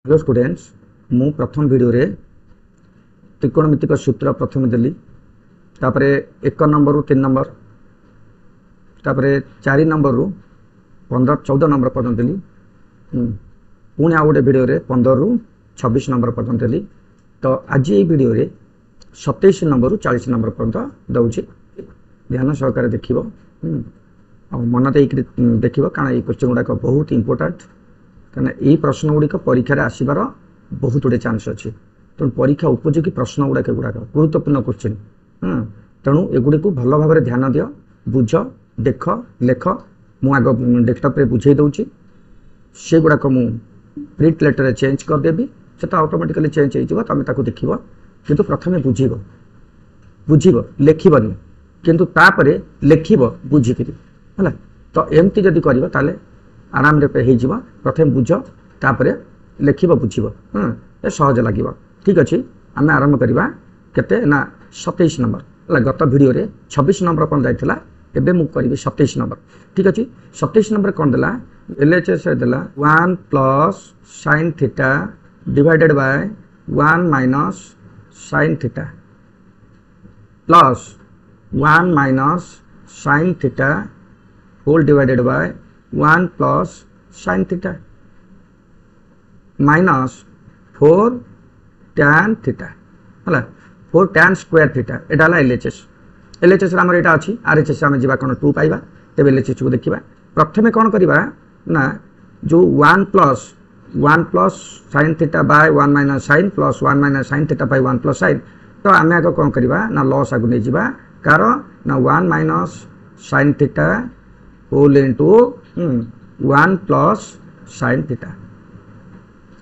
Hello students मु प्रथम video रे त्रिकोणमितिक सूत्र प्रथम देली तापर 1 नंबर रु 3 नंबर तापर 4 नंबर रु 15 14 नंबर पर्यंत देली पुणी आ गोटे वीडियो रे 15 रु 26 नंबर पर्यंत देली। तो आज ये वीडियो रे 27 नंबर रु 40 नंबर पर्यंत दउची ध्यान सहकार देखिबो मन देक देखिबो कारण ये क्वेश्चन गुडा बहुत इंपोर्टेंट कहना यही प्रश्न गुड़िक परीक्षा आसबार बहुत गुड़े चान्स अच्छी तेणु परीक्षा उपयोगी प्रश्न गुड़ाक गुड़ाक गुरुत्वपूर्ण क्वेश्चन तेणु एगुड़ी को भल भाव ध्यान दि बुझ देख लेख मुझ डेस्कटॉप रे बुझे दूसरी से गुड़ाक मु प्रिंट लेटर चेंज करदेवी से ऑटोमेटिकली चेंज हो तुम ताको देख किंतु प्रथम बुझ लेखबनी किंतु तापर लेख बुझिक है तो एमती जदि कर आराम रे हो प्रथम बुझ तापर लेख बुझ सहज लगे ठीक अच्छे आम आरंभ करवा केते ना 27 नंबर है गत वीडियो रे 26 नंबर कौन जाइला एबे मु करी 27 नंबर ठीक अच्छे 27 नंबर कौन देला एलएचएस देला 1 plus sin theta divided by 1 minus sin theta plus 1 minus sin theta whole divided by 1 plus sin theta minus 4 tan theta है 4 tan स्क्वायर थीटा एटा एलएचएस एलएचएस आम यहाँ अच्छी आरएचएस आम जा कौन 2 पाइबा तेज एलएचएस को देखा प्रथम कौन करवा ना जो 1 plus sin theta by 1 minus sin plus 1 minus sin theta by 1 plus sin तो आम आगे कौन करवा ना लॉस आगे नहीं जावा कारण ना 1 minus sin theta whole into 1 plus sin theta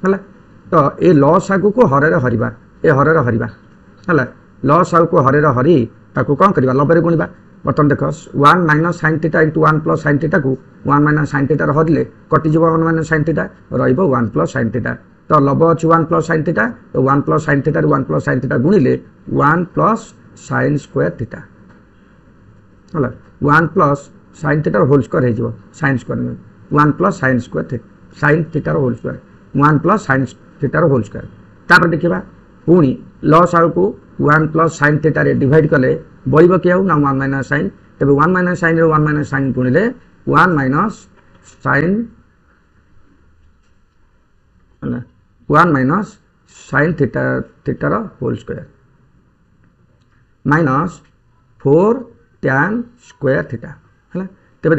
है तो ये लॉस आगु को हरे हरवा ये हरे हरवा है लॉस आगु को हरे हरी ताकू कौन करवा लबे गुणवा बर्तमान देख 1 minus sin theta into 1 plus sin theta को 1 माइनस sin थीटा हरले कटिज 1 माइनस sin थीटा रन प्लस sin थीटा तो लब अच्छी 1 प्लस sin थीटा तो 1 plus sin theta 1 plus sin theta गुणिले 1 प्लस sin स्क्वायर थीटा है 1 plus sin theta whole square हो sin square 1 plus sin square sin theta whole square 1 plus sin theta whole square तापर देखा पुणी loss आउ को 1 plus sin theta रे divide कले बइब कि ना 1 माइनस sin तबे 1 माइनस sin रे 1 माइनस sin गुणिले 1 minus sin 1 minus sin theta whole square minus 4 tan square theta है तबे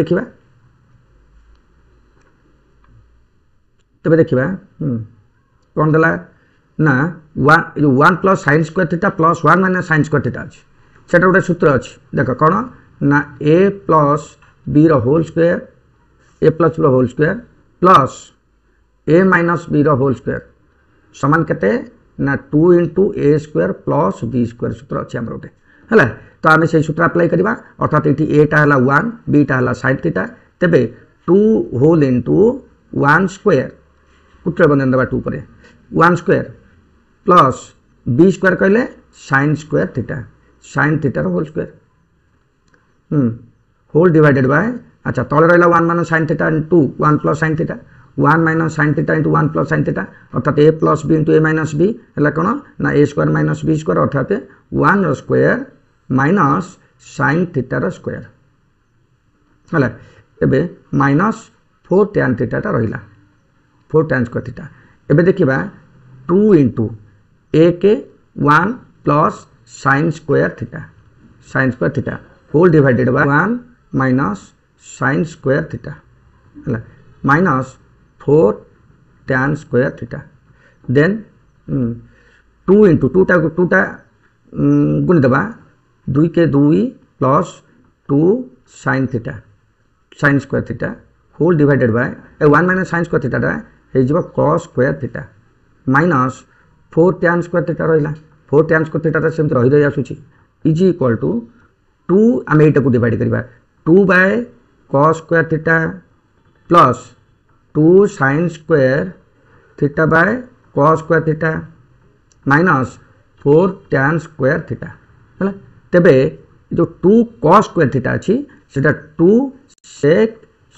देखा कौन देला ना 1 plus sin square theta plus 1 minus sin square theta अच्छी से गोटे सूत्र अच्छी देख कौन ना a plus b whole square a plus b whole square plus a minus b whole square समान केते ना 2 into a square plus b square सूत्र अच्छी आम गोटे है तो आम से सूत्र अप्लाई करवा अर्थात ये एटा है 1 बीटा है sin थीटा तेबे 2 होल इंटू 1 स्क्वायर कुट्रे बंधन देवा 2 पर 1 स्क्वायर प्लस b स्क्वायर कहले sin square theta sin theta whole square whole divided by अच्छा तले रहा 1 minus sin theta into 1 plus sin theta 1 minus sin theta into 1 plus sin theta अर्थात a plus b into a minus b है कौन ना a square minus b square अर्थात 1 square minus sin थीटार square है एबे माइनस 4 tan थीटा रहा 4 tan square theta एबे देखिबा 2 इंटू a के 1 plus sin square theta whole divided by 1 minus sin square theta है minus 4 tan square theta then 2 into 2टा गुण देवा 2 के 2 plus 2 sin theta sin square theta whole divided by 1 minus sin square theta हो cos square theta minus 4 tan square theta रहा 4 tan square theta सेमती रही आसूची is equal to 2 आम यटा को डिवाइड करवा 2 by cos square theta plus 2 sin square theta by cos square theta minus 4 tan square theta है तेबे जो 2 cos स्क्वायर थीटा अच्छी से 2 sec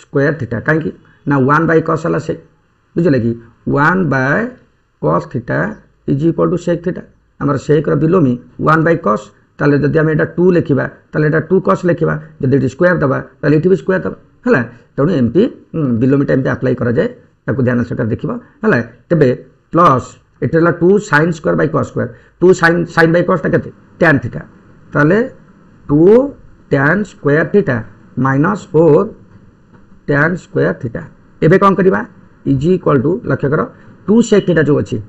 स्क्वायर थीटा कहीं ना 1 बाय cos है से बुझे कि 1 by cos theta is equal to sec theta आमर sec बिलोमी 1 बाय cos ताले जदि आम एटा 2 लिखिबा ताले एटा 2 cos लिखिबा जदि एटी स्क्वायर दबा ताले एटी भी स्क्वायर दबा हला तेणु एमपी बिलोमीटा एमपी अप्लाई करा जाए ताको ध्यान सहित देखिबा हला तबे प्लस एटा 2 sin square by cos square 2 sin by cos ता केते tan थीटा ताले 2 tan square theta minus 4 tan square theta एबे कोन करबा इज इक्वल टू लक्ष्य कर 2 sec थीटा जो अछि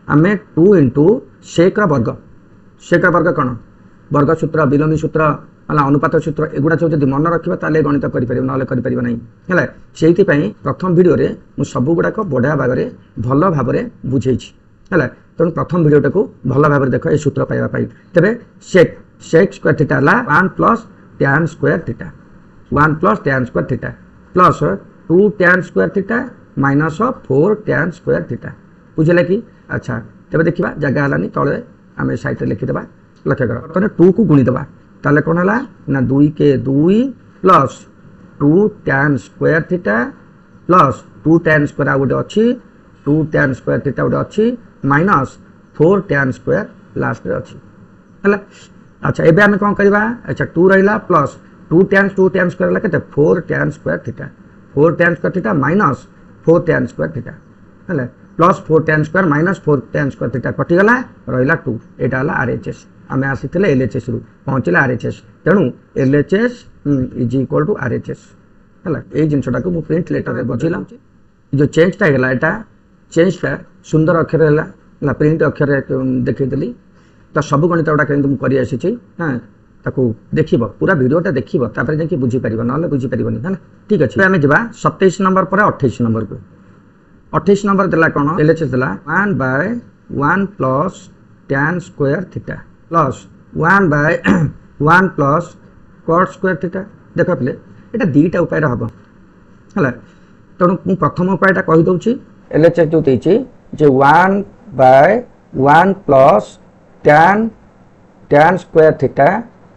आमे 2 into sec रा वर्ग कोन वर्ग सूत्र बिलोमी सूत्र हला अनुपात सूत्र एगुडा सब जदि मन रखिबा ताले गणित करि परिबो नले करि परिबो नै हला सेहिति पई प्रथम वीडियो रे मु सब गुडा को बडा भागरे भलो भाबरे बुझेछि हला तण प्रथम वीडियो टाको भलो भाबरे देखो ए सूत्र पाइबा पई तबे sec स्क्वायर थीटा ला 1 plus tan square theta 1 plus tan square theta plus 2 tan square theta minus 4 tan square theta बुझले कि अच्छा तबे देखिबा जगह हलानी तळे आमे साइड रे लिखि देबा लक्ष्य कर तने 2 को गुणी देबा ताले कोन हला ना 2 के 2 plus 2 tan square theta plus 2 tan square out अछि 2 tan स्क्वायर थीटा आउट अछि माइनस 4 tan स्क्वायर लास्ट रे अछि हला अच्छा एबे आमे कोन करबा अच्छा 2 रहिला प्लस 2 tan स्क्वायर ला केते 4 tan square theta 4 tan square theta minus 4 tan square theta हला plus 4 tan square minus 4 tan square theta कटि गला रहिला 2 एटा हला आरएचएस आमे आसीथिले एलएचएस रु पहुंचले आरएचएस तेणु LHS is equal to RHS हला ए जिंसटा को मु प्रिंट लेटर रे बजिला जो चेंज ता गेला एटा चेंज ता सुंदर अक्षर हैला ला प्रिंट अक्षर देखै देली त सब गणित उडा केंतु मु करि आसी छी हां ताको देखिबो पूरा वीडियोटा देखिबो तापर जे कि बुझी परिबो नले बुझी परिबोनी हला ठीक अछि आमे जबा 27 नंबर पर 28 नंबर को 28 नंबर देला कोन एलएचएस देला 1 by 1 plus tan square theta plus 1 by 1 plus cot square theta देखो पले एटा दीटा उपाय रहबो हला तणु मु प्रथम उपायटा कहि दउची एलएचएस जो देची जे 1 by 1 plus tan square theta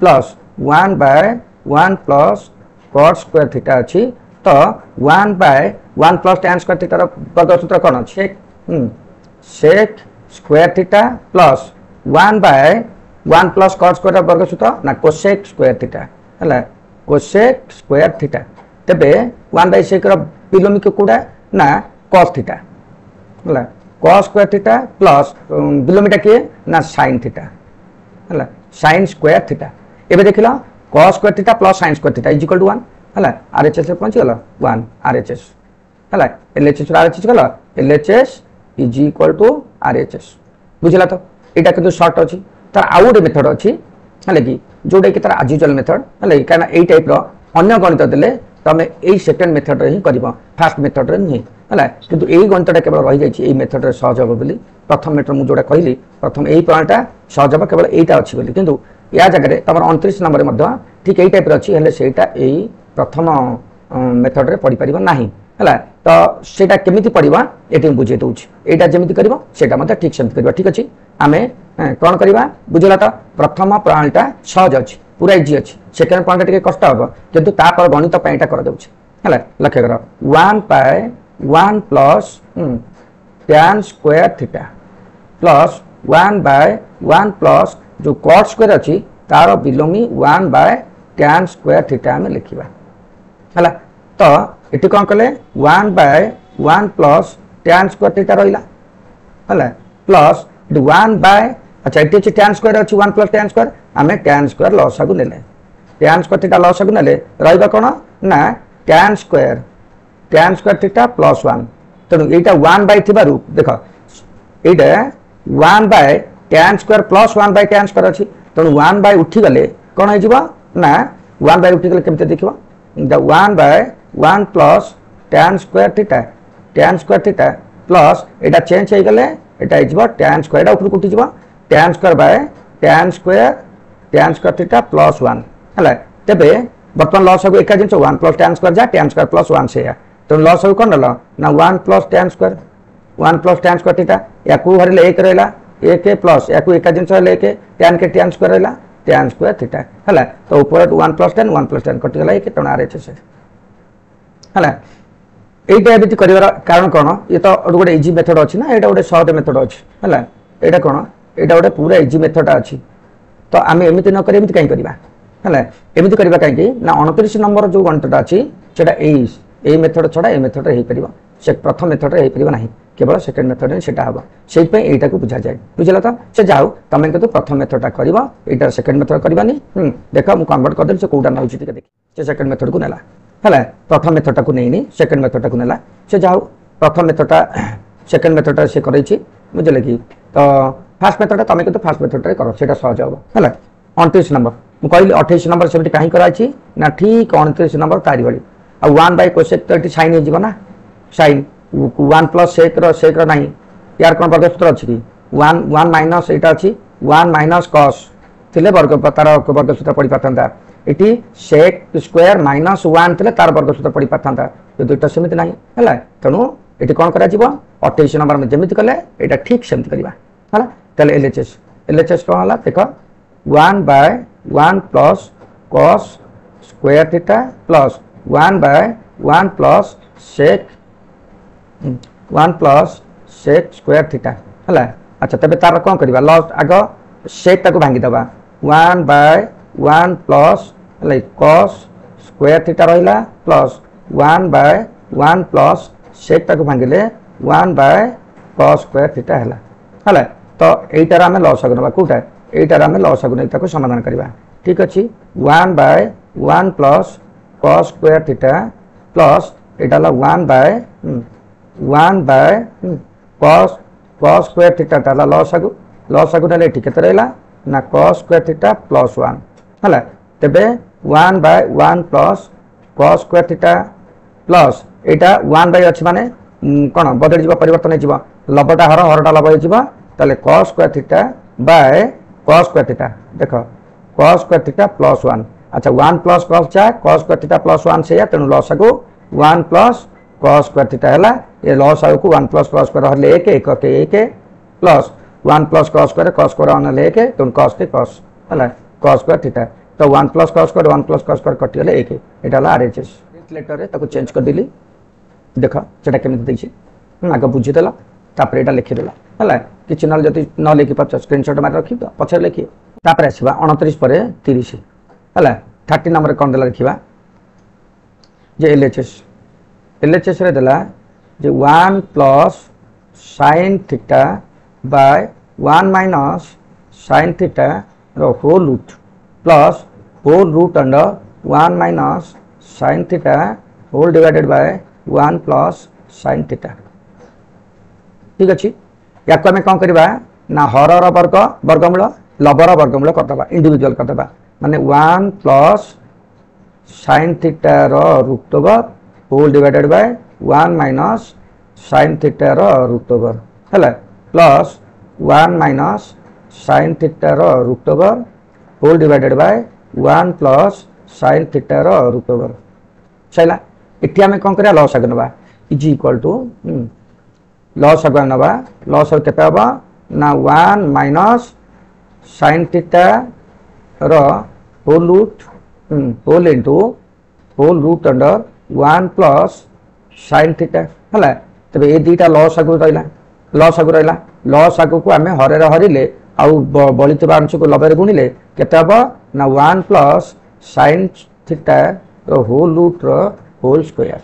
plus 1 by 1 plus cot square theta अछि तो 1 by 1 plus tan square theta रो वर्ग सूत्र कोन अछि sec square theta plus 1 by 1 plus cot square रो वर्ग सूत्र ना cosec स्क्वायर थीटा हला cosec स्क्वायर थीटा तबे 1 by sec रो बिलोमी को कोडा ना cos थीटा हला cos स्क्वायर थीटा प्लस बिलोमीटा के ना sin थीटा हला sin स्क्वायर थीटा एबे देखिला cos square theta plus sin square theta is equal to 1 हला आरएचएस रे पहुंची गला 1 आरएचएस हला एलएचएस रे आरएचएस गला LHS is equal to RHS बुझला तो एटा के शॉर्ट अछि तार आउट मेथड अछि हला कि जोडे कि तार आजुजुअल मेथड हला काना एई टाइप रो अन्य गणित देले तमे एई सेकंड मेथड रे ही करबो फर्स्ट मेथड रे नहीं हला किंतु एई गणितटा केवल रहि जाय छि एई मेथड रे सहज हो बोली प्रथम मेथड मु जोडा कहली प्रथम एई प्रणालीटा सहज हो केवल एईटा अछि बोली किंतु या जगह रे तमर 29 नंबर रे मध्य ठीक एई टाइप रे अछि हले सेटा एई प्रथम मेथड रे पढि परिबो नाही हला तो सेटा केमिति पढिबा एटी बुझे दउछि एटा जेमिति करबो सेटा मते ठीक सेमिति करबा ठीक अछि आमे कोन करबा बुझला तो प्रथम प्रणालीटा सहज अछि पूरा इजी अछि सेकंड प्रणालीटा टिके कष्ट होबो किंतु ता पर गणित पयटा कर दउछि हला लक्ष्य कर 1 by 1 plus tan square theta plus 1 by 1 plus जो cot स्क्वायर अछि तार बिलोमी 1 by tan स्क्वायर थीटा में लिखिबा हला तो एटी कोन कले 1 by 1 plus tan square theta रहिला हला प्लस 1 by अच्छा एटी tan स्क्वायर अछि 1 plus tan स्क्वायर हमें tan स्क्वायर लॉस आगु लेले tan स्क्वायर थीटा लॉस आगु नेले रहिबा कोन ना tan square theta plus 1 Tanu Etah 1 by थिबारु देखो एटा 1 by tan square plus 1 by tan square अछि तनु 1 by उठी गले कोन हे जिवो ना 1 by उठी गले केमते देखिबो द 1 by 1 plus tan square theta plus एटा चेंज हे गले एटा हे जिवो tan स्क्वायर एटा ऊपर उठी जिवो tan square by tan square theta plus 1 हला तबे बर्तमान लॉस हो एका जिंस 1 plus tan स्क्वायर जा tan स्क्वायर प्लस 1 से या तो लॉस हो कोन ल ना 1 plus tan स्क्वायर थीटा याकू हरले 1 रहला 1 प्लस याकू एका जिंस हरले 1 tan के tan स्क्वायर रहला tan स्क्वायर थीटा हला तो ऊपर 1 plus tan कटि गला 1 तण आरएचएस हला এইটা এମିତି କରିବାର କାରଣ କ'ଣ ଇଏ ତ ଗୋଟେ ଇଜି ମେଥଡ଼ ଅଛି ନା ଏଇଟା ଗୋଟେ ସହଜ ମେଥଡ଼ ଅଛି ହେଲା ଏଇଟା କ'ଣ ଏଇଟା ଗୋଟେ ପୁରା ଇଜି ମେଥଡ଼ଟା ଅଛି ତ ଆମେ ଏମିତି ନ କରି ଏମିତି କାହିଁ କରିବା ହେଲା ଏମିତି କରିବା କାହିଁକି ନା 29 ନମ୍ବର ଯୋଉ ଗଣିତଟା ଅଛି ସେଟା এই মেথড ছড়া এই মেথড ହେଇପାରିବ ସେ ପ୍ରଥମ ମେଥଡରେ ହେଇପାରିବ ନାହିଁ କେବଳ ସେକେଣ୍ଡ ମେଥଡରେ ସେଟା ହେବ ସେଇପାଇଁ ଏଇଟାକୁ ବୁଝା ଯାଏ ବୁଝିଲା ତ ସେ ଯାଉ ତମେ କିନ୍ତୁ ପ୍ରଥମ ମେଥଡଟା କରିବ ଏଇଟା ସେକେଣ୍ଡ ମେଥଡ କରିବାନି ଦେଖ ମୁଁ କନଭର୍ଟ କରିଦେଲି ସେ କୋଉଟା ନଉଛି ଟିକେ ଦେଖି ସେ ସେକେଣ୍ଡ ମେଥଡକୁ ନେଲା ହେଲା ପ୍ରଥମ ମେଥଡଟାକୁ ନେଇନି ସେକେଣ୍ଡ ମେଥଡଟାକୁ ନେଲା ସେ ଯାଉ ପ୍ରଥମ ମେଥଡଟା ସେକେଣ୍ଡ ମେଥଡଟା ସେ କରିଛି ବୁଝିଲେ କି ତ ଫାର୍ଷ୍ଟ ମେଥଡଟା ତମେ କିନ୍ତୁ ଫାର୍ଷ୍ଟ ମେଥଡରେ କର ସେଟା ସହଜ ହେବ ହେଲା 29 नंबर ମୁଁ କହିଲି 28 नंबर ସେମିତି କାହିଁ କରାଇଛି ନା ଠିକ 29 नंबर ତାରି ଭଳି ଆଉ 1 बाय कोसेक तो ये साइन हो ना साइन 1 प्लस सेक नहीं यार कौन वर्ग सूत्र अच्छी 1 माइनस यहाँ अच्छी 1 माइनस कस थे वर्ग तार वर्ग सूत्र पढ़ी पाता ये सेक स्क्वायर माइनस 1 थे तार वर्ग सूत्र पढ़ी पाता जो दुईटा सेमती ना है तेणु ये कौन कर 28 नंबर में जमी कले यहाँ ठीक सेमती करवा है एलएचएस कौन है देख 1 by 1 plus cos square theta plus 1 by 1 plus sec 1 plus sec square theta है अच्छा तबे तार कौन करवा लॉस आग सेक ताको भांगी दबा 1 बाय 1 प्लस है कस स्क्वायर थीटा रहिला प्लस 1 बाय 1 प्लस सेक ताको भांगिले 1 बाय कस स्क्वायर थीटा है तो एटार आम लॉस आग नबा कोटा एटार आम लॉस आग नहीं ताको समाधान करवा ठीक अच्छे 1 by 1 plus cos square theta plus এটা হলো 1 by cos square theta টা হলো লস আগু তাহলে এটি কেতে রইলা না cos square theta plus 1 হলা তবে 1 by 1 plus cos square theta plus এটা 1 by ଅଛି মানে কোন বদলি ଯିବ পরিবর্তন ହେଇଯିବ লবটা হরটা লব ହେଇଯିବ তাহলে cos square theta by cos square theta দেখো cos square theta plus 1 अच्छा 1 plus cos cos square theta plus 1 से तेणु लॉस को 1 प्लस cos स्क्वायर थीटा है ये लॉस को 1 प्लस cos स्क्वायर हले 1 प्लस 1 प्लस cos स्क्वायर हले 1 तेणु cos के cos है cos स्क्वायर थीटा तो 1 plus cos square 1 plus cos square कटि गले 1 एटा हला आरएचएस लेटर रे ताको चेंज कर देली देखो सेटा केमिति दैछि आगे बुझी देला तापर एटा लिखि देला हला किछि न जति न लिखि पाछ स्क्रीनशॉट मार रखि तो पछर लिखि तापर आसीबा 29 पर 30 है 30 नंबर कौन देला देखा जे एलएचएस रे देला जे 1 plus sine theta by 1 minus sine theta रो whole root under 1 minus sine theta whole divided by 1 plus sine theta ठीक अच्छे या आम कौन करवा ना हरर वर्ग वर्गमूल लबर वर्गमूल करदे इंडिविजुअल करदे माने 1 plus sine theta root over whole divided by 1 minus sine theta root over है plus 1 minus sine theta root over whole divided by 1 plus sine theta root over सैला इटी आम कौन करा लॉस आगे नवा इज इक्वल टू लॉस आगे नवा लॉस केते हबा ना 1 minus sine theta whole root under 1 plus sine theta है तबे ये दुईटा लॉस आगु रहा लॉस आगु को आम हरे हरिले आउ बड़ी अंश को लबे गुणिले केते हबो ना 1 plus sine theta whole root whole square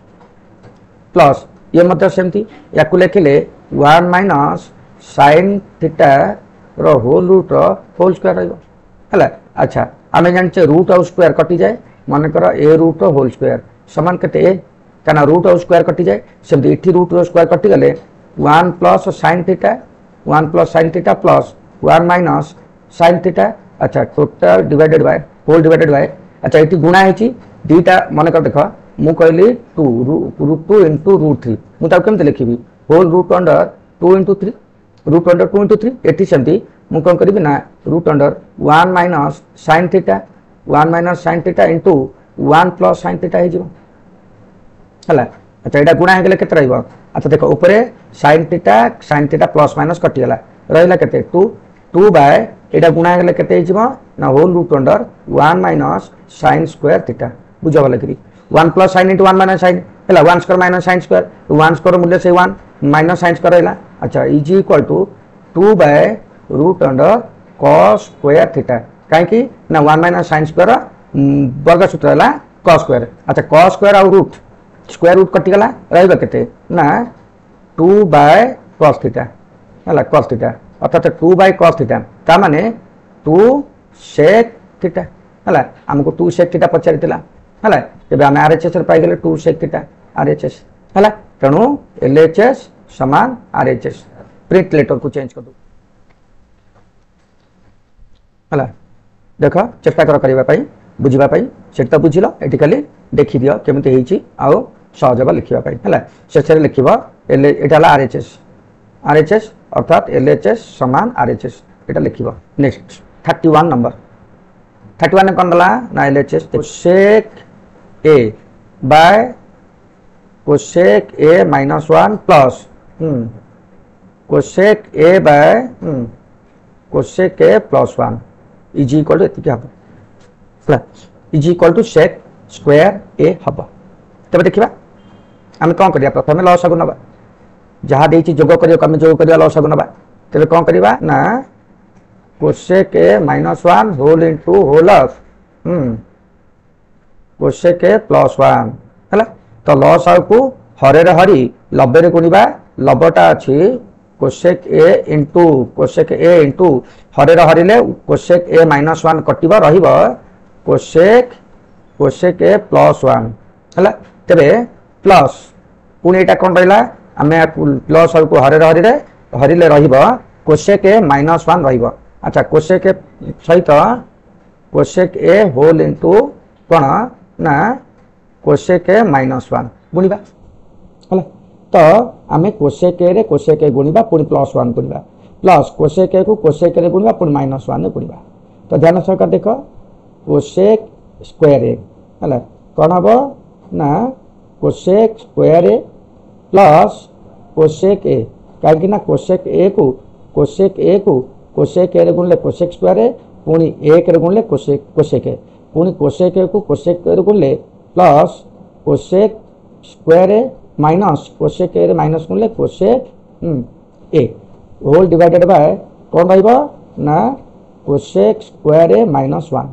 plus ये मतलब सेमती या लिखिले 1 minus sine theta whole root whole square है अच्छा आम जाने रूट आउ स्क्वायर कटि जाए मनकर ए रूट होल स्क्वायर समान केते ए क्या रूट आउ स्क्वायर कटि जाए सेमती इठी रूट स्क्वायर कटि गले 1 plus sine theta plus 1 minus sine theta अच्छा total divided by whole divided by अच्छा ये गुणा है दुईटा मनकर देख मु कहली 2 इंटू रूट 3 मुझे केमती लिखी whole root under 2 into 3 root under 2 into 3 ये सेमती मु कौन करी ना root under 1 minus sine theta into 1 plus sine theta है अच्छा यहाँ गुणा होगले के अच्छा देख ऊपर साइन थीटा प्लस माइनस कटिगला रहा के 2 बाय यहाँ गुणा होगले के ना whole root under 1 minus sine square theta बुझ भल 1 plus sine into 1 minus sine है 1 square minus sine square 1 square मूल्य से 1 माइनस साइन स्क्वायर रहा अच्छा is equal to 2 by root under cos square theta कहीं ना 1 माइनस साइन स्क्वायर वर्ग सूत्र है कॉस स्क्वायर अच्छा कॉस स्क्वायर और रूट स्क्वायर रूट कटिगला रही ना 2 बाय कॉस थीटा है कॉस थीटा अर्थात 2 बाय कॉस थीटा ता माने 2 सेक थीटा है आमको 2 सेक थीटा पचारि है तेज आम आरएचएस पाइगले 2 सेक थीटा आरएचएस है तेणु एलएचएस समान आरएचएस प्रिंट लेटर को चेंज कर दो है देख चेष्टा कर करने बुझापी से तो बुझल ये खाली देखी दियो केमती होती आउ सहज लिखापी है शेष लिख यहाँ आरएचएस आरएचएस अर्थात एलएचएस समान आरएचएस ये लिख नेक्स्ट 31 नंबर 31 कौन गला ना LHS cosec A by cosec A minus 1 plus cosec A by cosec A plus 1 is equal to हम is equal to sec square A हम तब देखा आम कौन करिया प्रथम लसागु नबा जहाँ देती जोग करें जोग कर लसागु नबा तेरे कौन करवा ना cosec A minus 1 whole into whole of cosec A plus 1 है तो लसागु को हरे हरी लब्बे गुणवा लब्बटा अच्छी कोसेक ए इंटू हरे हरिले कोसेक ए माइनस 1 कटिब कोसेक ए प्लस 1 है तेरे प्लस पुणी यहाँ कौन रहा आम प्लस को हरे हरिले कोसेक ए माइनस 1 अच्छा कोसेक ए सहित कोसेक ए होल इंटू कौन ना कोसेक ए माइनस 1 गुणवा है तो आम कोसेक ए कोसेक ए गुणवा पुणी प्लस 1 गुणवा प्लस कोसेक ए को कोसेक ए गुणवा पुणी माइनस 1 गुणवा तो ध्यान सहकार देख कोसेक स्क्वायर ए है कौन हम ना कोसेक स्क्वायर ए प्लस कोसेक ए कहीं कोसेक ए को कोसेक ए गुणले कोसेक स्क्वायर ए पुणी एक गुणले कोसेक ए पुणी कोसेक ए को कोसेक ए गुणले plus cosec square A minus cosec A minus गुणले cosec A whole divided by कौन रहा कोसेक स्क्वायर ए माइनस 1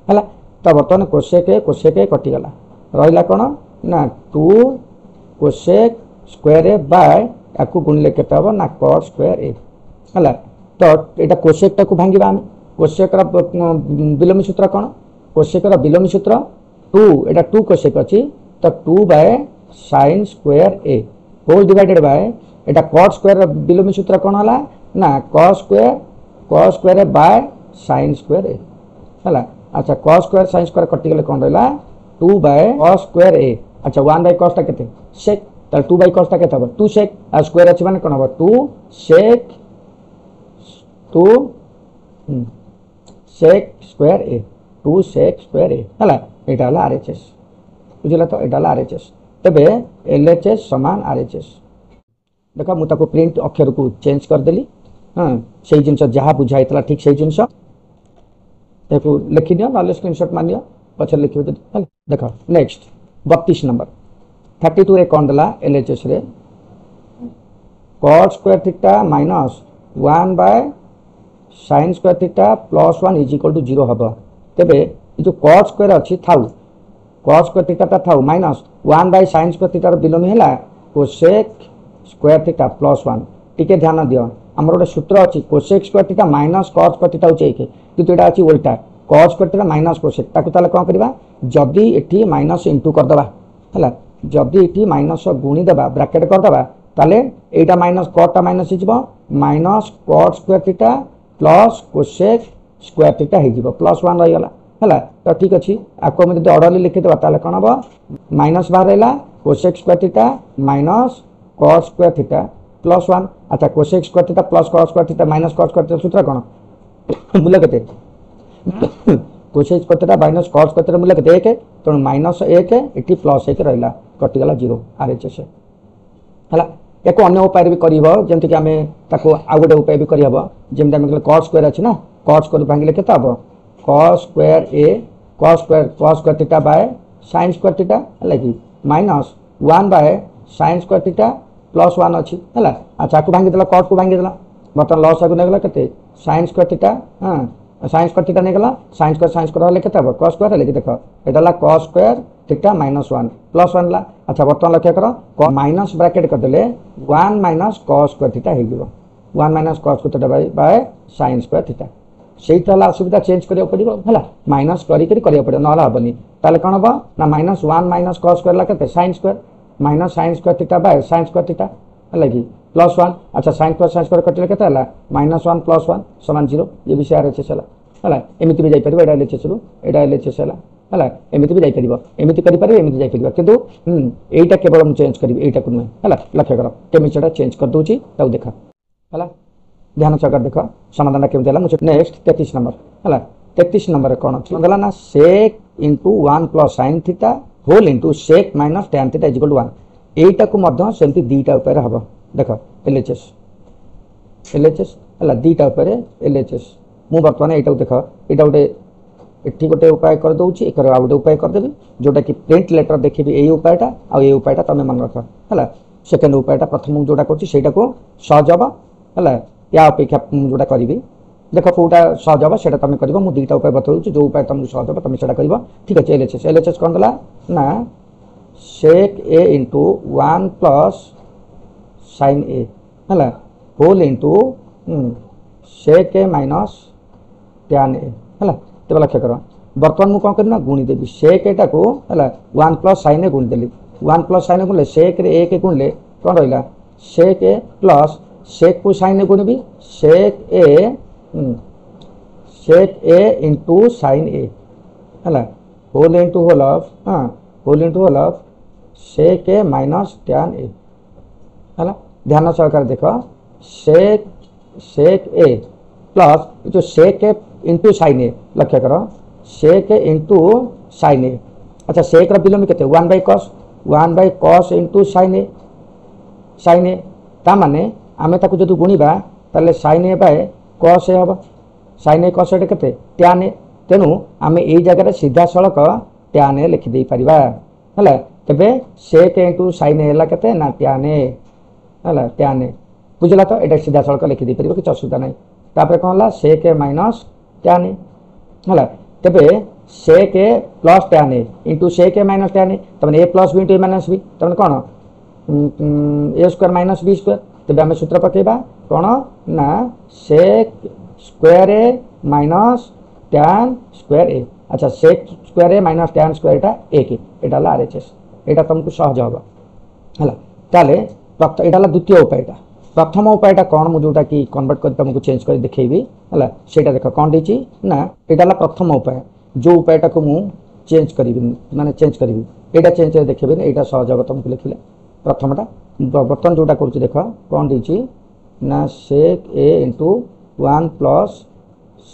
है तो बर्तमान कोसेक ए कटिगला रहा कौन ना 2 कोसेक स्क्वायर ए बाय या गुणले के ना कॉस स्क्वायर ए है तो यहाँ कोसेकटा को भांगा आम कोसेकर विलोमी सूत्र कौन कोसेकर विलोमी सूत्र 2 यहाँ 2 कोसेक अच्छी तो 2 by sine square A whole divided by यहाँ कॉस स्क्वायर विलोमी सूत्र कौन है ना cos square by sine square ए है अच्छा कॉस स्क्वायर साइन स्क्वायर कटिगले कौन रहा 2 बाय कॉस स्क्वायर ए अच्छा 1 बाय कॉसटा के सेक 2 बाय कॉसटा के 2 सेक आ स्क्वायर अच्छी माने कौन हम 2 सेक स्क्वायर ए 2 सेक स्क्वायर ए है यहाँ आरएचएस बुझला तो यहाँ आरएचएस तेबे एलएचएस समान आरएचएस देख मुझे प्रिंट अक्षर को चेंज करदेली हाँ से जिन जहाँ बुझाई ठीक से जिन लिखि दियो ना स्क्रीनशॉट मान दियो पछे लिखियो देख नेक्स्ट 32 नंबर 32 रे कौन देला एलएचएस रे cos square theta minus 1 by sin square theta plus 1 is equal to 0 हम तेबे जो cos स्क्वायर अच्छी थाउ cos स्क्वायर थीटा थाउ minus 1 by sin square theta विलोमी है कोसेक स्क्वायर थीटा प्लस 1 टिके ध्यान दियो आमर गोटे सूत्र अच्छी cosec square theta minus cos square theta होचे किंतु एटा अच्छी उल्टा cos square theta minus cosec ताकू ताले कोन करबा जदी एठी माइनस इंटू कर दबा हला जदी एठी माइनस गुणी दबा ब्रैकेट कर दबा ताले एटा माइनस cos टा माइनस हिजबो minus cos square theta plus cosec square theta हिजबो प्लस 1 रही गला हला तो ठीक अछि आको हम जदी ऑर्डरली लिखि दबा ताले कोन हबो माइनस बाहर रहला cosec square theta minus cos square theta plus 1 अच्छा cosec square theta plus cos square theta minus cos square theta सूत्र कौन मूल्य केते cosec square theta minus cos square theta मूल्य केते 1 तेणु माइनस 1 एटी प्लस 1 रहिला कटिगला 0 आरएचएस हला एको अन्य उपाय भी करबो जेंति कि आमे ताको आ गोटे उपाय भी करहबो जेंति आमे cos स्क्वायर अछि ना cos स्क्वायर भांगिले केते हबो cos स्क्वायर ए cos square theta by sin square theta हला कि minus 1 by sin square theta plus 1 अच्छी है। अच्छा आपको भांगी देला कॉट को भांगी देला बर्तमान लॉस आगु नेगला केते sin स्क्वायर थीटा हां sin स्क्वायर थीटा नेगला sin स्क्वायर वाले केते हो cos स्क्वायर लेके देखो एटा ला cos स्क्वायर थीटा -1 प्लस 1 ला। अच्छा बर्तमान लक्ष्य करो माइनस ब्रैकेट कर देले 1 माइनस cos स्क्वायर थीटा हे जिवो 1 minus cos square theta by sin square theta सेटा ला असुविधा चेंज करियो पड़िबो हला माइनस करियो पड़ियो नहला हबनी ताले कोन हबो ना -1 माइनस cos स्क्वायर ला केते sin square minus sin square theta by sin square theta लगी प्लस 1। अच्छा sin स्क्वायर कटिले केते हला -1 प्लस 1 समान 0 ये विषय आरएचएस हला एमिति भी जाई परिबो एडा एलएचएस रु एडा एलएचएस हला एमिति भी जाई परिबो एमिति करि परिबो एमिति जाई परिबो किंतु एटा केवल हम चेंज करिबो एटा को नै हला लक्ष्य करो केमिस्ट्रीटा चेंज कर दोची ताऊ देखा हला ध्यान सकर देखो समाधान केमति हला मुझे नेक्स्ट 33 नंबर हला 33 नंबर कोन अछि गला ना sec * 1 + sin theta whole * sec - tan theta = 1 एटा को मध्य सेमति दीटा ऊपर हबो देखो एलएचएस हला दीटा ऊपर एलएचएस मु वर्तमान एटा देखो एटा उडे एठी गोटे उपाय कर दउची एकर आ गोटे उपाय कर देबी जोटा कि प्रिंट लेटर देखिबी एई उपायटा आ एई उपायटा तमे मन रख हला सेकंड उपायटा प्रथम जोटा करची सेटा को सहज हबो हला या अपेक्षा जोटा करिबी देखो कोटा सहज हबो सेटा तमे करबो मु दीटा उपाय बतौची जो उपाय तमु सहज हबो तमे सेटा करबो ठीक अछि। एलएचएस कोन दला ना sec a * 1 + sin a हला whole * sec a - tan a हला तो लक्ष्य करो बर्तमान मु कोन करना गुणी देबी sec एटा को हला 1 + sin a गुणी देली 1 + sin a गुणले sec रे a के गुणले कोन रहइला sec a + sec को sin a गुणबी sec a * sin a हला whole * sec a - tan a हला ध्यान सहकार देखो sec a प्लस जो sec a * sin a लक्ष्य करो sec a * sin a अच्छा sec रा विलोम केते 1/cos * sin a ता माने आमे ताको जदि गुणीबा ताले sin a / cos a हबो sin a cos a केते tan a तेनु आमे एई जगह रे सीधा सळक tan a लिखि देई परिबा हला तबे sec a * sin a हला केते ना tan a हला tan a बुझला तो एटा सीधा सळक लिखि देई परिबो कि असुविधा नै तापर कोन हला sec a - tan a हला तबे sec a + tan a * sec a - tan a तबने a + b * a - b तबने cone a² - b² तबे हम सूत्र पकेबा कोन ना sec square a - tan square a अच्छा sec square a - tan square Etah a के एटा ला RHS एटा तुमको सहज होबा हला ताले एटा ला द्वितीय उपायटा प्रथम उपायटा कोन मु जोटा कि कन्वर्ट कर तुमको चेंज कर देखैबी हला सेटा देखो कोन देची ना एटा ला प्रथम उपाय जो उपायटा को मु चेंज करिबी माने चेंज करिबी एटा चेंज कर देखैबी एटा सहज होबा तुमको लिखिले प्रथमटा बर्तन जोटा करछि देखो कोन देची ना sec a * 1 +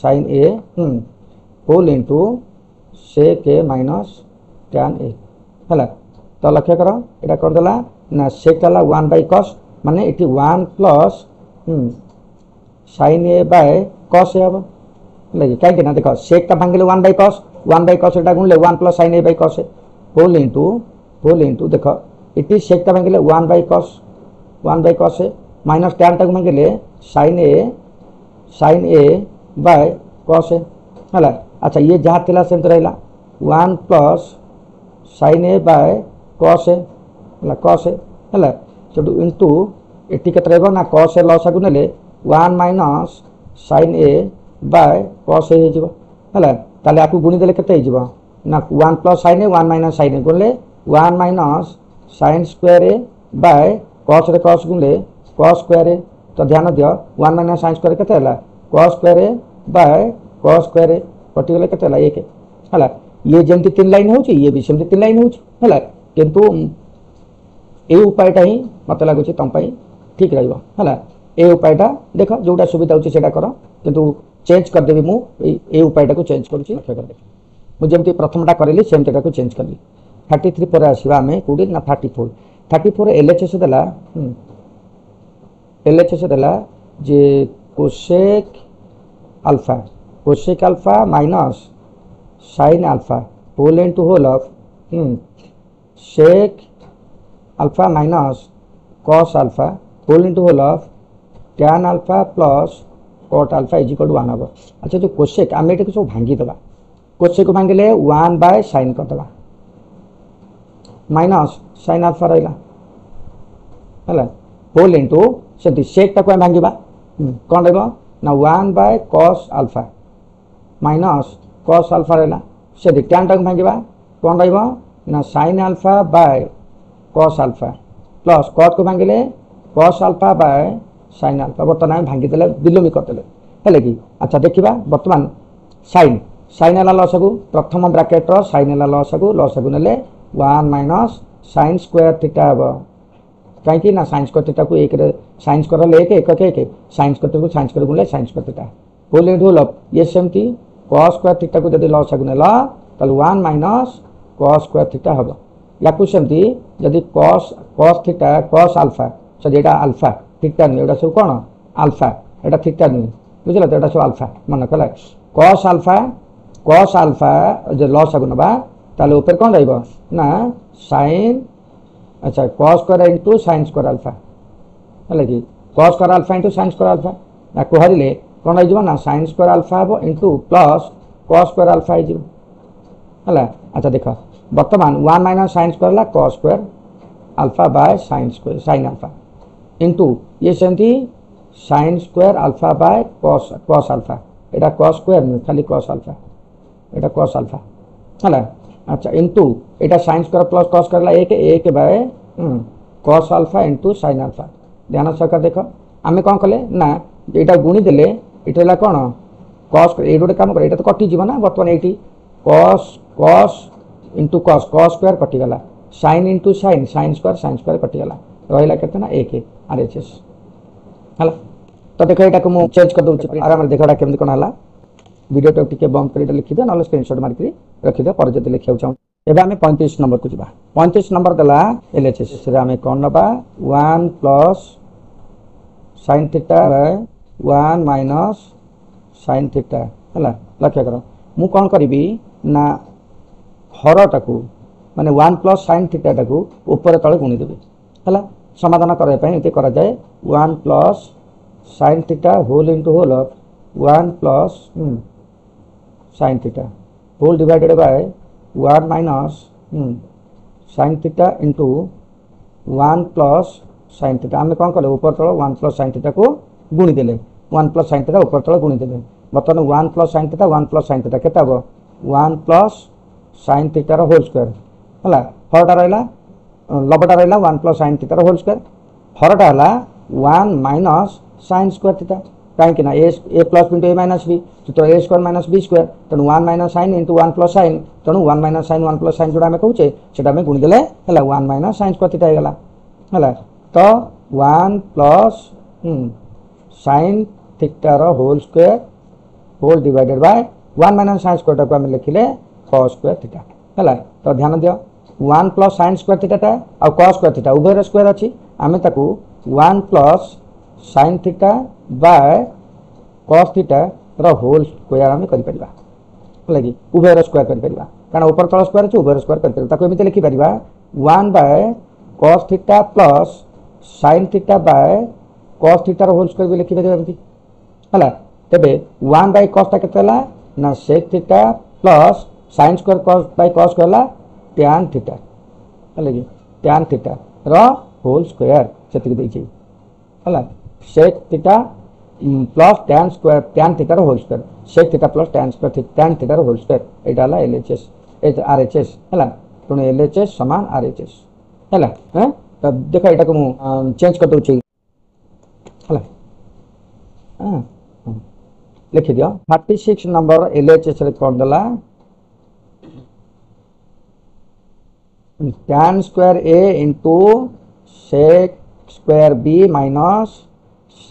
sin a whole * sec a - tan a हला तो लक्ष्य करो एटा कर देला ना sec ला 1/cos माने eighty 1 + sin a / cos a हबो लगी काहे ना देखो sec ता भांगले 1/cos एटा गुणले 1 + sin a / cos a whole * देखो एटी sec ता भांगले 1/cos a माइनस tan ता भांगले sin a / cos a हला अच्छा ये जहा थिला सेंत रहला 1 + sin a / cos a हला cos a हला सेटु इनटू एटी केत रहबो ना cos a लॉस आगु नेले 1 - sin a / cos a हे जिवो हला ताले आकु गुणी देले केते हे जिवो ना 1 + sin a 1 - sin a गुणले 1 - sin स्क्वायर a / cos रे cos गुणले cos स्क्वायर a तो ध्यान दियो 1 - sin स्क्वायर केते हला cos square a / cos square a particular केते हला 1 हला ये जेमति तीन लाइन होची ये भी सेमति तीन लाइन होची हला किंतु ए उपायटा ही मते लागुची तम पई ठीक रहइबो हला ए उपायटा देखो जोटा सुविधा होची सेटा करो किंतु चेंज कर देबी मु ए उपायटा को चेंज करूची लक्ष्य कर दे मु जेमति प्रथमटा करली सेमतेटा को चेंज करली 33 पर आसीबा हमें कोडी ना 34 एलएचएस देला जे cosec alpha minus sin alpha whole into whole of sec alpha minus cos alpha whole into whole of tan alpha plus cot alpha is equal to 1 हम। अच्छा जो कोसेक आम ये सब भांगीदे कोसेक भांगिले 1 बाय साइन करदे माइनस साइन अल्फा रहा होल इंटू से सेक टाक भांगा कौन रहा 1 by cos alpha minus cos alpha रहा से टैन टाक भांगा कौन रहा sine alpha by cos alpha plus cot को भांगिले cos alpha by sine alpha बर्तमान भांगीदे विलोमी करदे है कि। अच्छा देखा बर्तमान साइन साइन है लसगु प्रथम ब्राकेटर साइन है लसगु ने 1 माइनस साइन स्क्वायर थीटा हम कहीं ना साइन स्क्वायर थीटा को एक साइन स्क्वायर एक एक एक साइन स्क्वायर को साइन स्क्वायर गुणले sine square theta whole into whole of ये सेमती कॉस स्क्वायर थीटा को जब लसगु ने 1 माइनस कॉस स्क्वायर थीटा हम या सेमती जदि cos theta cos alpha sorry एटा अल्फा थीटा नुहे एटा सब कौन अल्फा एटा थीटा नुहे बुझल तो एटा सब अल्फा मन कला कॉस अल्फा जो लसगु नवा ताले ऊपर कौन रहिबो ना साइन अच्छा cos square into sine square alpha है कि cos square alpha into sine square alpha या कहले कौन रही ना साइन स्क्वायर अल्फा हम into plus cos square alpha है। अच्छा देख बर्तमान 1 माइनस साइन स्क्वायर ला cos square alpha by sine square sine alpha into ये सेमती sine square alpha by cos alpha एटा कॉस स्क्वायर नुहे खाली कॉस अल्फा एटा कॉस अल्फा है। अच्छा इंटू एटा sine square plus cos square एक एक bye cos alpha into sine alpha ध्यान सहकार देख आम कौन कले ना यहाँ गुणी देले ये कौन कॉस ये गोटे कम कर तो कटिज ना बर्तमान ये cos cos into cos cos square कटिगला साइन इंटू साइन स्क्वायर कटिगला रहा के एक आर एच एस है। तो देख यहाँ मुझे चेंज कर दूसरी आराम देख केमी कौन है वीडियो टे बंद कर लिखिदे ना स्क्रीनशॉट मारिक रखिदे पर जब लिखा चाहूँ एवं आम 35 नंबर को जावा 35 नंबर देला एल एच एस आम कौन नवा 1 plus sine theta 1 minus sine theta है लक्ष्य कर मु कौन करी ना हरटा को माने 1 प्लस साइन थीटा को ऊपर तले गुणीदेवी है समाधान करने कर जाए 1 plus sine theta whole into whole of 1 plus sine theta whole divided by 1 minus sine theta into 1 plus sine theta आम कौन कले ऊपर तल 1 प्लस साइन थीटा को गुणीदेले 1 प्लस साइन थीटा ऊपर तल गुणीदेले बर्तमान 1 plus sine theta 1 plus sine theta केते हम 1 प्लस साइन थीटार होल स्क्वायर है हरटा रहा लबटा रहा 1 प्लस साइन थीटार होल स्क्वायर हरटा है 1 माइनस साइन स्क्वायर थीटा कहीं ए प्लस इंटू ए माइनस बी तो ए स्क्वायर माइनस बी स्क्वायर तेणु 1 minus sign into 1 plus sign तेणु 1 माइनस साइन 1 प्लस साइन जोड़ा आम कहे से गुणीदेले 1 माइनस साइन स्क्वायर थीटा होगा है तो 1 प्लस साइन थीटार whole square whole divided by 1 minus sine square को आम लिखिले कॉस स्क्वायर थीटा है। तो ध्यान दियो 1 प्लस साइन स्क्वायर थीटा आ कॉस स्क्वायर थीटा उभय स्क्वायर अच्छी आम ताकू 1 plus sine theta by cos theta whole square आम कर कि उभयर स्क्वायर कर कारण ऊपर तल स्क्वायर अच्छे उभयर स्क्वायर कर लिखिपर 1 by cos theta plus sine theta by cos थीटार होल स्क्वायर भी लिखिपर एमती है। तेरे 1 बाय कॉसटा के ना sec theta plus sine square cos by cos कहला टैन थीटा है कि टैन थीटा होल स्क्वायर से है sec theta plus tan square tan थीटार whole square sec theta plus tan square tan थीटार होल स्क्वायर यहाँ है L H S R H S है तेणु एल एच एस सामान आर एच एस है। तो देख यहाँ को चेंज कर दूसरी है लिखि दियो 36 नंबर एल एच एस कौन देला tan square a into sec square b minus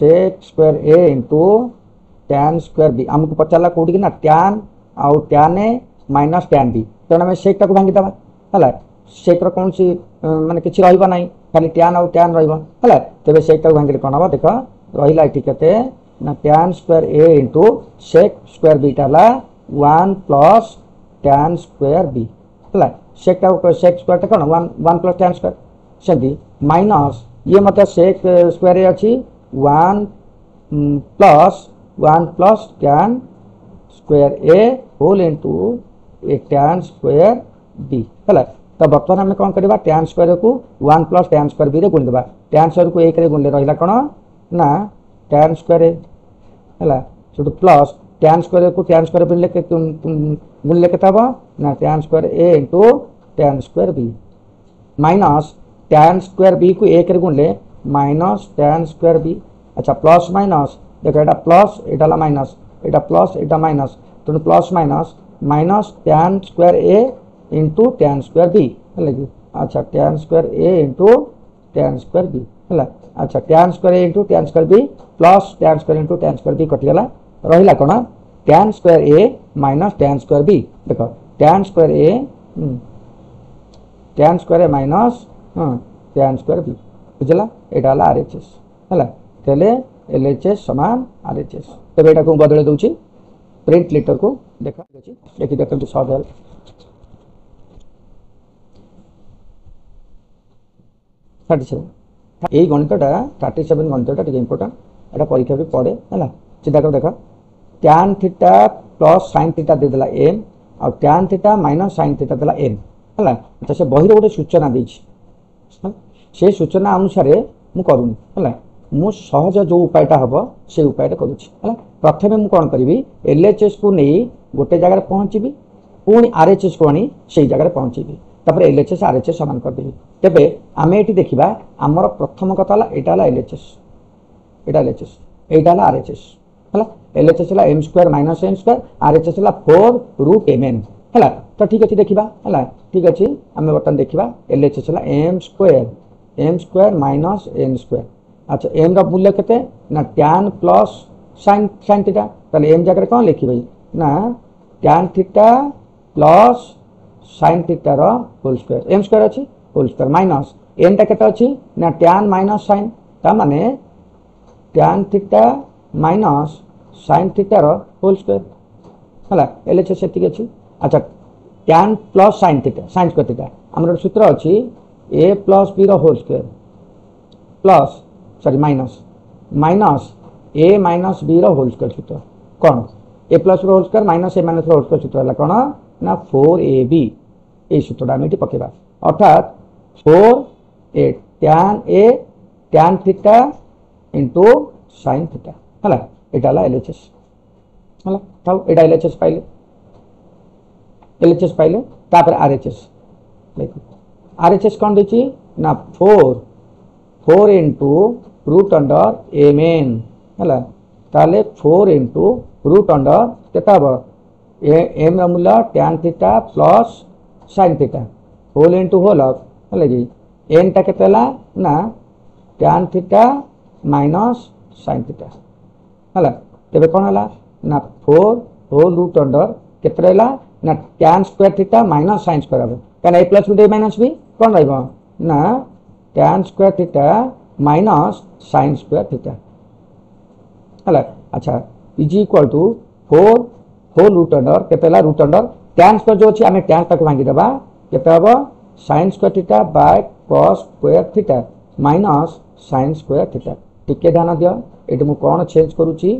sec square a into tan square b आमको पचारा कौटी ना टैन आउ tan a minus tan b तेणु आम सेक्टा को भांगीदे है सेक्र कौन सी माने किसी रहा ना खाली टैन आउ टैन रहा तेज सेक्टा को भांगिले कौन हम देख रहा ये के ना tan square a into sec square beta 1 plus tan square b है सेक्टा सेक स्क्वायर कौन 1 प्लस टैन स्क्वायर सेमती माइनस ये मतलब सेक स्क्वायर ए अच्छी 1 plus tan square A whole into a tan square b है। तो बर्तमान आम कौन करवा tan स्क्वायर को 1 प्लस tan स्क्वायर बी रे गुण देवा tan स्क्वायर को 1 रे गुणले रहिला कोन ना tan स्क्वायर ए है सेटू प्लस tan स्क्वायर को tan स्क्वायर बी लेके गुणले केता बा ना tan square a into tan square b minus tan square b को 1 रे गुणले माइनस tan स्क्वायर बी। अच्छा प्लस माइनस देखो एटा प्लस एटा ला माइनस एटा प्लस एटा माइनस तो plus minus minus tan square a into tan square b है। अच्छा tan square a into tan square b है। अच्छा tan square a into tan square b plus tan square into tan square b कटिगला रहिला कोन tan square ए minus tan square b देखो tan square ए minus tan square b बुझला एटा ला RHS है। तेले एलएचएस समान आरएचएस तबे एटा को बदले दउची प्रिंट लेटर को देखा देखि देखंतु सॉल्व है। यही गणितटा 37 गणितटा टिके इंपोर्टेंट एटा परीक्षा भी पड़े है। सीधा कर देख tan theta plus sin theta दे देला m और tan theta minus sin theta देला n है। अच्छा से बहिर गोटे सूचना देछि से सूचना अनुसार मु करूनी है मु सहज जो उपायटा हम से उपायटा करुच्ची है। प्रथम मु कौन करी एलएचएस को नहीं गोटे जगह पहुँची पुणी आरएचएस को आनी से जगह पहुँची तापर एलएचएस आरएचएस समान करदेवी तेबे आमे एटी देखिबा हमर प्रथम कथा ला एटा ला एलएचएस एटा एलएचएस एटा ला आरएचएस है। एलएचएस ला m square minus n square RHS ला 4 रूट mn है। तो ठीक अछि देखिबा है ठीक अछि आमे बटन देखिबा एलएचएस ला m square minus n square. अच्छा m रा मूल्य केते ना tan प्लस sin थीटा ताले m जगह कोन लिखि भाई ना tan theta plus sin theta रो होल स्क्वायर m स्क्वायर अछि होल स्क्वायर माइनस n टा केते अछि ना tan माइनस sin ता माने tan theta minus sin theta रो होल स्क्वायर हला एलएचएस सेति अछि। अच्छा tan plus sin theta sin square theta हमर सूत्र अछि a प्लस b रो whole square plus sorry minus minus a minus b रो होल स्क्वायर सूत्र कोन a प्लस रो whole square minus a minus रो होल स्क्वायर सूत्र हला कोन ना 4ab ए सूत्रटा हम एटी पकेबा अर्थात 4a tan theta into sin theta हला एटा ला एलएचएस हला ताऊ एटा एलएचएस पाइले तापर आरएचएस देखो आरएचएस कोन देछि ना 4 इंटू रूट अंडर mn हला ताले 4 इंटू रूट अंडर केता बा m रा मूल्य tan theta plus sin theta whole into whole हला जी n टा केतला ना tan theta minus sin theta हला तेबे कोन हला ना 4 होल रूट अंडर केतरेला ना tan square theta minus sin square हो काना a plus b minus b कोन रहबो ना tan square theta minus sin square theta हला। अच्छा is equal to 4 whole root under केतला रूट अंडर tan स्क्वायर जो अछि हमें tan तक भांगी देबा केते हबो sin square theta by cos square theta minus sin square theta टिके ध्यान दियो एटी मु कोन चेंज करूची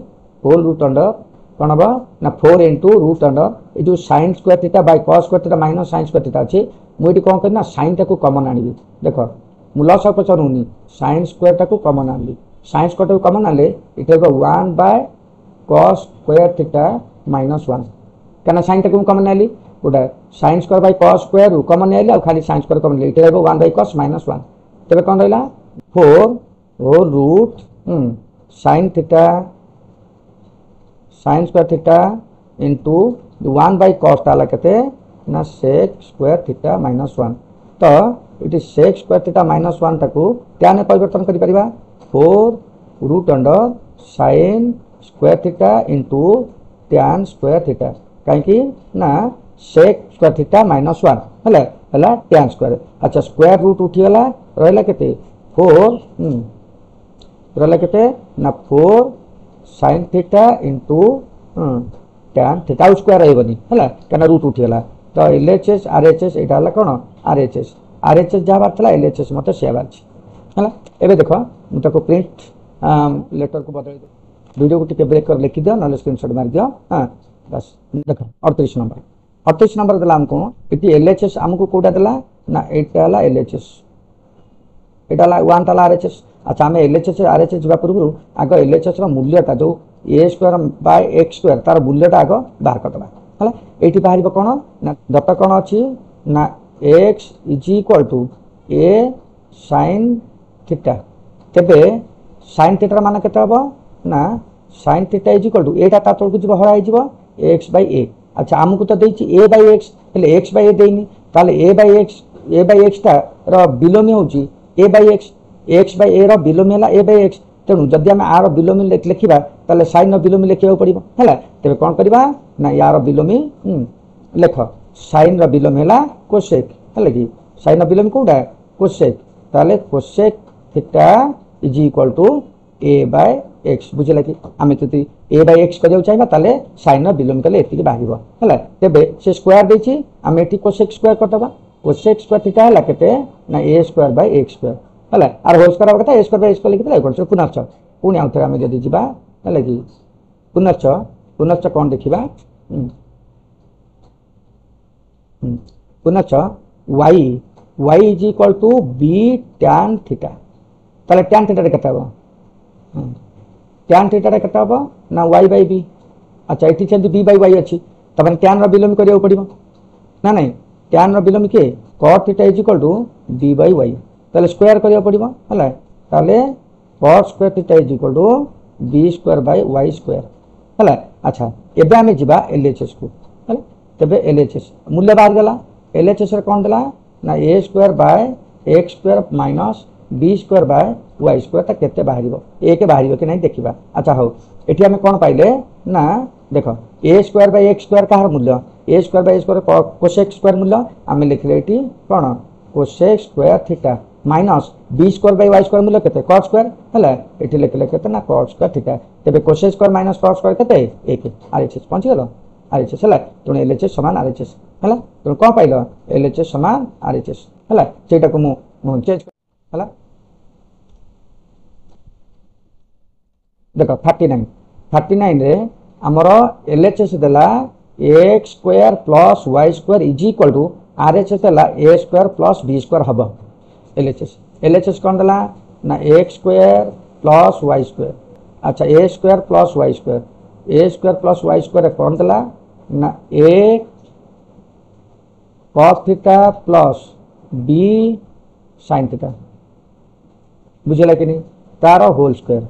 होल रूट अंडर कोन हबो ना 4 इनटू रूट अंडर ए जो sin square theta by cos square theta minus sin square theta अछि मु एटी कोन करना sin टा को कॉमन आनिबी देखो मु लॉस ऑफ पचनुनी sin स्क्वायर टा को कॉमन आनिबी sin स्क्वायर टा को कॉमन आले इटे को 1 by cos square theta minus 1 कना sin टा को कॉमन आली ओडा sin square by cos square common आले और खाली sin स्क्वायर कॉमन आले इटे को 1 बाय cos माइनस 1 तबे कोन रहला 4 whole root sin theta sin square theta into 1 by cos ताला केते ना sec स्क्वायर थीटा माइनस 1 तो it sec square theta minus 1 ताकू tan परिवर्तन करि परिबा 4 root under sin square theta into tan square theta काहे कि ना sec स्क्वायर थीटा माइनस 1 हला tan स्क्वायर। अच्छा स्क्वायर रूट उठी गला रहला केते 4 रहला केते ना 4 sin theta into tan theta square रहबनी हला कना रूट उठी गला तो एलएचएस आरएचएस एटा हला कोन आरएचएस आरएचएस जहाँ बाहर एलएचएस मत से बाहर है देख मुझे प्रिंट लेटर को बदल वीडियो को टिके ब्रेक कर लिखी दियो ना स्क्रीनशॉट मार दियो हाँ बस देख 38 नंबर देला हमको ये एलएचएस आमको कोटा देला ना एटा एलएचएस एटा वन टा आरएचएस अच्छा आम एलएचएस आरएचएस जा पूर्व आग एलएचएस मूल्यटा जो ए स्क्वायर बाय एक्स स्क्वायर तार मूल्यटा आग बाहर करदे है ये बाहर कौन ना दत्त कौन अच्छी ना X is equal to A sine theta तेबे साइन थीटार मान के ना sine theta is equal to एटा तौक जी हराई एक्स बै ए अच्छा आमको तो देती ए बै एक्स एक्स बै ए देनी ताले ए बै एक्स टार बिलोमी हूँ ए बै एक्स बै ए बिलोमी है ए बै एक्स तेणु जदि आम आर बिलोमी लिखा ताले साइन बिलोमी लिखा पड़ो है तेरे कौन करवा ना यार बिलोमी लेख साइन बिलोमी है कोसेक है कि साइन बिलोमी कौटा कोसेक ताले cosec theta is equal to A by X बुझे कि आम जो ए बै एक्स करा चाहिए ताले साइन बिलोम कले ये बाहर है तेरे से स्क्वायर देती आम ये कोसेक स्क्वायर करदे कोसेक स्क्वायर थीटा है के ना a square by x square है आर होल स्क्वायर कथा ए स्क्वायर बै एक्स स्क्वायर लिखी पुनश्च पुणी आउ थे आम जब जा है कि पुनश्च कौन देखा पुनश्च Y Y is equal to B tan theta ताले टैन थीटा के टैन थीटा के ना वाई बै बी अच्छा ये सेमती बी बै वाई अच्छी तब टैन रिलोमी करा पड़ो ना नहीं टैन रिलोमी किए cot theta is equal to b by y ताले स्क्वायर करा पड़ो है ताले cot square theta is equal to b square by y square है अच्छा एबे आम जा एलएचएस को है तेरे एलएचएस मूल्य बाहर गला एलएचएस कौन देला ना a square by x square minus b square by y square ता केते बाहर एक बाहर कि नहीं देखा अच्छा हो ये आम कौन पाइले ना देख a square by x square कहार मूल्य a square by square cosec square मूल्य आम लिखले ये कौन cosec square theta minus b square by y square मूल्य केते कॉट स्क्वायर है ये लिखले केते ना कॉट स्क्वायर थीटा तेरे cosec square minus cot square केते एक आरएचएस पहुँची गल आरएचएस है तेणु एलएचएस समान आरएचएस है तेणु कौन पाइल एलएचएस समान आरएचएस है से चेंज है देख 39 रे आमर एलएचएस देला x square plus y square is equal to RHS देला a square plus b square हम एलएचएस कौन देला ना x square plus y square अच्छा a square plus y square कौन देला ना a cos theta plus b sine theta बुझेगा कि नहीं तार होल स्क्वायर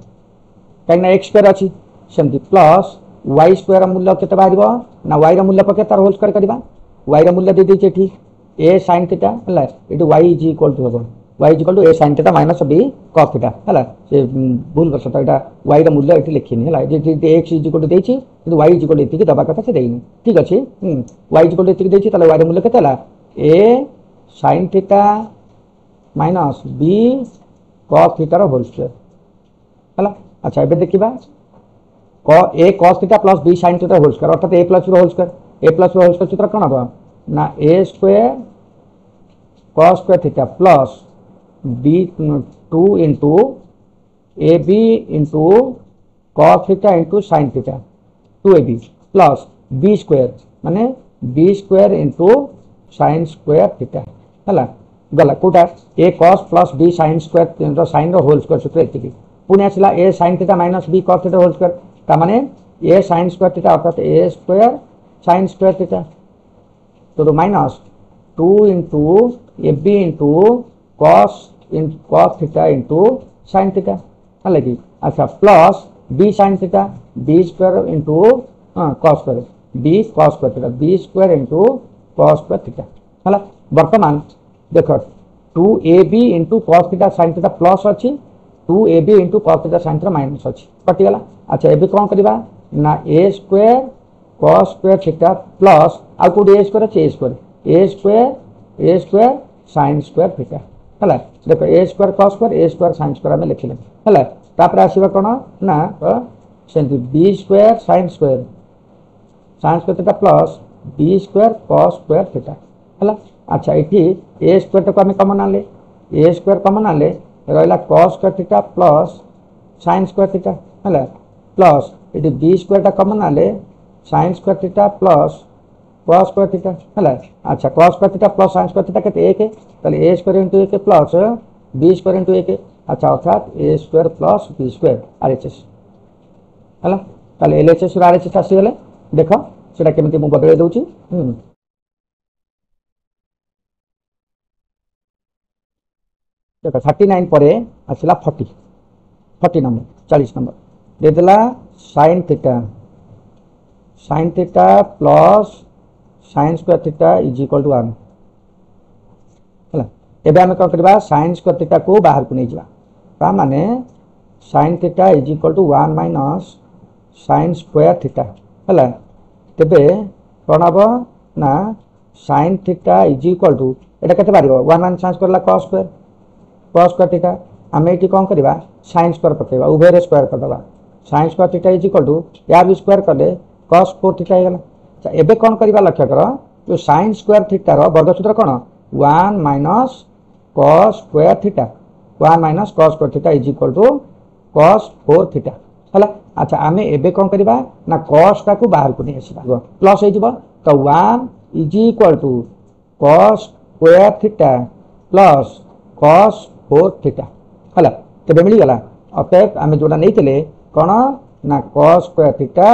कहीं एक्स स्क्वायर अच्छी सेमती प्लस वाई स्क्वायर मूल्य के बाहर ना वाई मूल्य पके तार होल स्क्वायर करवा वाई मूल्य दे देती ए साइन थीटा है ये वाई इज इक्वल टू हम y is equal to A sine theta minus b cos theta है से भूल कर सकता है वाई मूल्य ये लिखिनी है एक्स इज इक्वल टू देखिए वाई इज इक्वल ये दबा कथा से देनी ठीक अच्छे वाई इज इक्वल टू ये वाई मूल्य के a sine theta minus b cos थीटार होल स्क्वायर है अच्छा ये देखा a cos theta plus b sine theta whole square अर्थात ए प्लस होल स्क्वायर सूत्र कौन हम ना a square cos square theta plus b 2 into a b into cos theta into sine theta 2ab plus b square माने b square into sine square theta है गला कौटा a cos plus b sine square sine whole square सूत्र ये पुणी आसला a sine theta minus b cos theta whole square ताने a sine square theta अर्थात a square sine square theta तो minus 2 into a b into cos theta into sine theta है कि अच्छा plus b sine theta b square into cos square b cos square theta b square into cos square theta है बर्तमान देख 2ab into cos theta sine theta plus अच्छी 2ab into cos theta sine theta minus अच्छी कटिगला अच्छा ये कौन करवा ना a square cos square theta plus आउ कौट ए स्क्वायर अच्छे a square sine square theta है देख a square cos square sine square आम लिखिले है आसवा कौन ना से b square sine square theta plus b square cos square theta है अच्छा ये ए स्क्वायर को आम कमन आने ए स्क्वायर कमन आने रहा cos square theta plus sine square theta है प्लस ये बी स्क्वायर कमन आने sine square theta plus cos square theta है अच्छा cos square theta plus sine square theta के एक ए स्क्वायर इंटू एक प्लस बी स्क्वायर इंटू एक अच्छा अर्थात a square plus b square RHS है ताले एलएचएस आरएचएस आसीगले देख से केमी मुझे बदल दूसरी देख 39 पर आसला 40 नंबर 40 नंबर देदेला sine theta plus sine square theta is equal to 1 है एबे आम कौन करवा साइन स्क्वायर थीटा को बाहर को नहीं जा माने sine theta is equal to 1 minus sine square theta है तेबे कौन हम ना sine theta is equal to एटा केते बारिबो 1 माइनस साइन स्क्वायर ला cos स्क्वायर थीटा आम ये कौन करवा साइन स्क्वायर पकेबा उभय स्क्वायर करदे sine square theta is equal to या भी स्क्वायर कले cos 4 थीटा हो गला एबे कौन करवा लक्ष्य कर जो साइन स्क्वायर थीटा रो वर्गसूत्र कौन 1 minus cos square theta 1 minus cos square theta is equal to cos 4 theta है अच्छा आम एबे कौन करवा ना cos टा को बाहर को नहीं आसवा प्लस हो तो 1 is equal to cos square theta plus cos 4 theta है तेरे मिलगला अतएव आम जोटा नहीं कौन ना cos square theta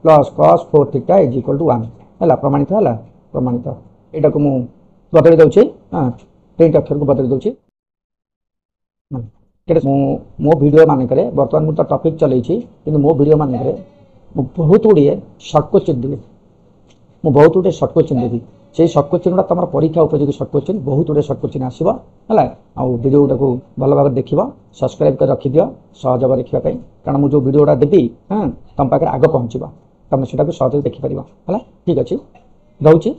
plus cos 4 theta is equal to 1 है प्रमाणित है प्रमाणित यहाँ को मुझे बदल दूसरी हाँ 3 अक्षर को बदल दूसरी मो वीडियो मानक बर्तमान मुझे तो टॉपिक चलई कि मो वीडियो मानक बहुत गुड़िए सर्ट क्वेश्चन देवी मुझे बहुत गुटे सर्ट क्वेश्चन देवी से सर्ट क्वेश्चन गुड़ा तुम परीक्षा उपयोगी सर्ट क्वेश्चन बहुत गुटे सर्ट क्वेश्चन आसो है वीडियो गुड़ा को भल भाव देख सब्सक्राइब कर रखिद सहज भाव देखापी कारण मुझे वीडियो गुड़ा देवी हाँ तुम पाखे आग पहुँच तुम से सहज देखिपर है ठीक अच्छे रोचे।